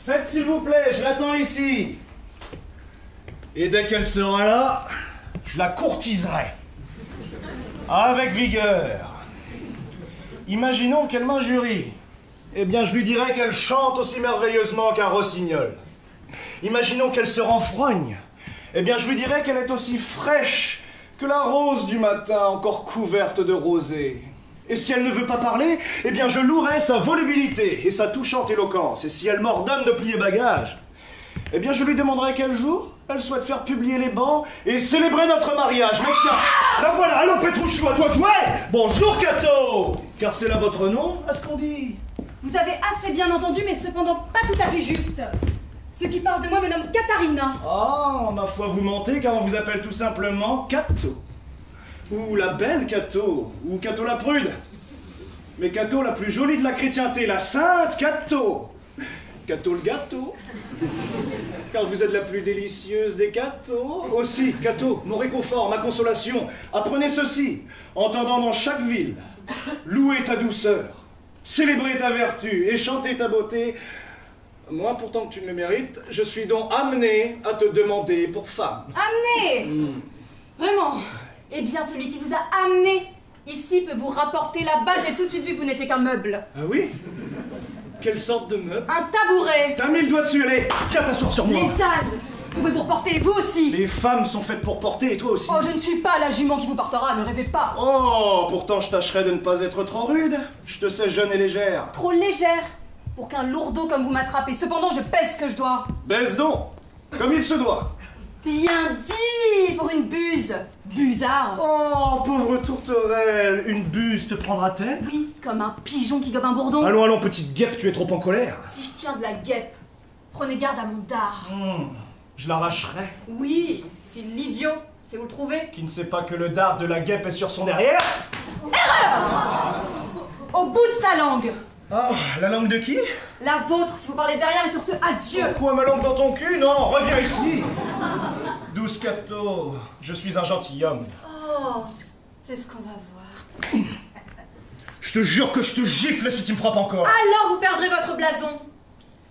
Faites s'il vous plaît, je l'attends ici. Et dès qu'elle sera là, je la courtiserai. Avec vigueur. Imaginons qu'elle m'injurie. Eh bien, je lui dirai qu'elle chante aussi merveilleusement qu'un rossignol. Imaginons qu'elle se renfrogne. Eh bien, je lui dirai qu'elle est aussi fraîche que la rose du matin encore couverte de rosée. Et si elle ne veut pas parler, eh bien, je louerai sa volubilité et sa touchante éloquence. Et si elle m'ordonne de plier bagage, eh bien, je lui demanderai quel jour elle souhaite faire publier les bans et célébrer notre mariage. Mais tiens, la voilà, allons Petrouchou, à toi de jouer. Bonjour Cato, car c'est là votre nom, à ce qu'on dit. Vous avez assez bien entendu, mais cependant pas tout à fait juste. Ceux qui parlent de moi me nomment Katharina. Ah, ma foi, vous mentez, car on vous appelle tout simplement Cato. Ou la belle Cato, ou Cato la prude. Mais Cato la plus jolie de la chrétienté, la sainte Cato. Cato le gâteau. Car vous êtes la plus délicieuse des Cato. Aussi, Cato, mon réconfort, ma consolation. Apprenez ceci, entendant dans chaque ville, louer ta douceur, célébrer ta vertu et chanter ta beauté. Moi, pourtant que tu ne le mérites, je suis donc amené à te demander pour femme. Amené Vraiment? Eh bien, celui qui vous a amené ici peut vous rapporter là-bas. J'ai tout de suite vu que vous n'étiez qu'un meuble. Ah oui? Quelle sorte de meuble? Un tabouret. T'as mis le doigt dessus, allez, viens t'asseoir sur moi. Les ânes, vous pouvez pour porter, vous aussi. Les femmes sont faites pour porter, et toi aussi. Oh, je ne suis pas la jument qui vous portera, ne rêvez pas. Oh, pourtant je tâcherai de ne pas être trop rude. Je te sais jeune et légère. Trop légère pour qu'un lourdeau comme vous m'attrape. Et cependant, je pèse ce que je dois. Baisse donc, comme il se doit. Bien dit pour une buse. Busard. Oh, pauvre tourterelle, une buse te prendra-t-elle? Oui, comme un pigeon qui gobe un bourdon. Allons, allons, petite guêpe, tu es trop en colère. Si je tiens de la guêpe, prenez garde à mon dard. Je l'arracherai. Oui, c'est l'idiot. C'est où le trouver? Qui ne sait pas que le dard de la guêpe est sur son derrière? Au bout de sa langue. Ah, la langue de qui? La vôtre, si vous parlez derrière, et sur ce, adieu. Quoi, ma langue dans ton cul? Non, reviens ici. Douce Cato, je suis un gentilhomme. Oh, c'est ce qu'on va voir. Je te jure que je te gifle si tu me frappes encore. Alors vous perdrez votre blason.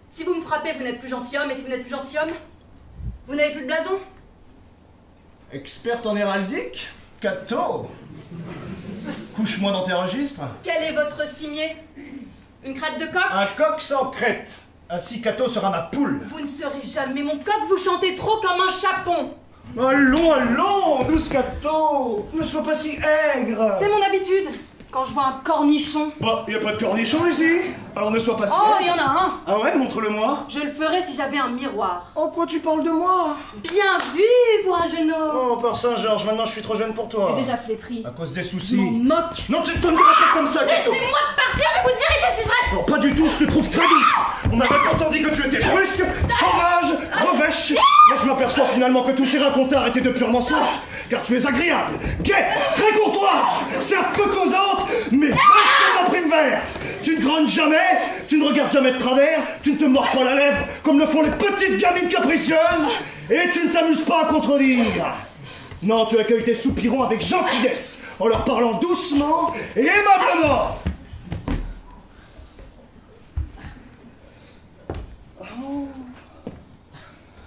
Si vous me frappez, vous n'êtes plus gentilhomme, et si vous n'êtes plus gentilhomme, vous n'avez plus de blason. Experte en héraldique? Cato. Couche-moi dans tes registres. Quel est votre cimier? Une crête de coq? Un coq sans crête. Ainsi Cato sera ma poule. Vous ne serez jamais mon coq, vous chantez trop comme un chapon. Allons, allons, douce Cato. Ne sois pas si aigre. C'est mon habitude. Quand je vois un cornichon. Bah, y a pas de cornichon ici. Alors ne sois pas si Oh, aigre. il y en a un. Ah ouais, montre-le-moi. Je le ferais si j'avais un miroir. Oh, quoi tu parles de moi? Bien vu pour un jeune homme. Oh, par Saint-Georges, maintenant je suis trop jeune pour toi. J'ai déjà flétri. À cause des Je soucis. m'en moque. Non, tu ne me diras pas comme ça, Cato. Laissez-moi partir, je vous dirai si je reste. Non, pas du tout, je te trouve très douce. On m'avait pourtant dit que tu étais brusque, sauvage, revêche. Mais je m'aperçois finalement que tous ces racontards étaient de purs mensonges. Car tu es agréable, gaie, très courtoise, certes peu causante, mais fraîche comme la prime vert. Tu ne grognes jamais, tu ne regardes jamais de travers, tu ne te mords pas la lèvre comme le font les petites gamines capricieuses, et tu ne t'amuses pas à contredire. Non, tu accueilles tes soupirants avec gentillesse, en leur parlant doucement et aimablement. Oh.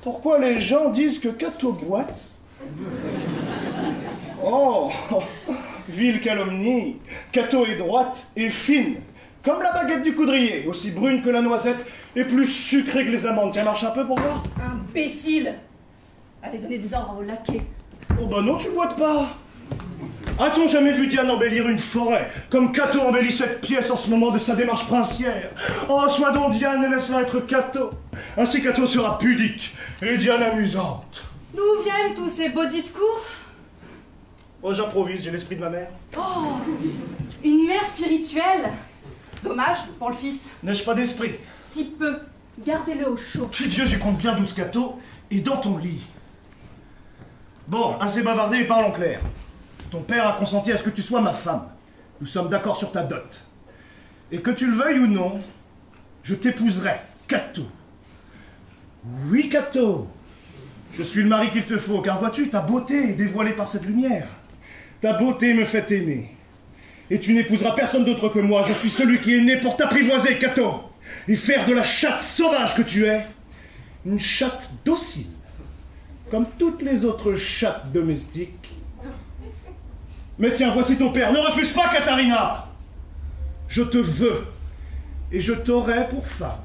Pourquoi les gens disent que Cato boite? Oh, ville calomnie. Cato est droite et fine, comme la baguette du coudrier, aussi brune que la noisette et plus sucrée que les amandes. Tiens, marche un peu pour voir. Imbécile. Allez donner des ordres au laquais. Oh bah non, tu boites pas. A-t-on jamais vu Diane embellir une forêt, comme Cato embellit cette pièce en ce moment de sa démarche princière? Oh, sois donc Diane et laisse-la être Cato. Ainsi Cato sera pudique et Diane amusante. D'où viennent tous ces beaux discours? Oh, j'improvise, j'ai l'esprit de ma mère. Oh, une mère spirituelle. Dommage pour le fils. N'ai-je pas d'esprit? Si peu. Gardez-le au chaud. Tu Dieu, j'ai compte bien 12 Cato et dans ton lit. Bon, assez bavardé et parlons clair. Ton père a consenti à ce que tu sois ma femme. Nous sommes d'accord sur ta dot. Et que tu le veuilles ou non, je t'épouserai, Cato. Oui, Cato. Je suis le mari qu'il te faut, car vois-tu, ta beauté est dévoilée par cette lumière. Ta beauté me fait aimer. Et tu n'épouseras personne d'autre que moi. Je suis celui qui est né pour t'apprivoiser, Cato. et faire de la chatte sauvage que tu es une chatte docile, comme toutes les autres chattes domestiques. Mais tiens, voici ton père. Ne refuse pas, Katharina. Je te veux, et je t'aurai pour femme.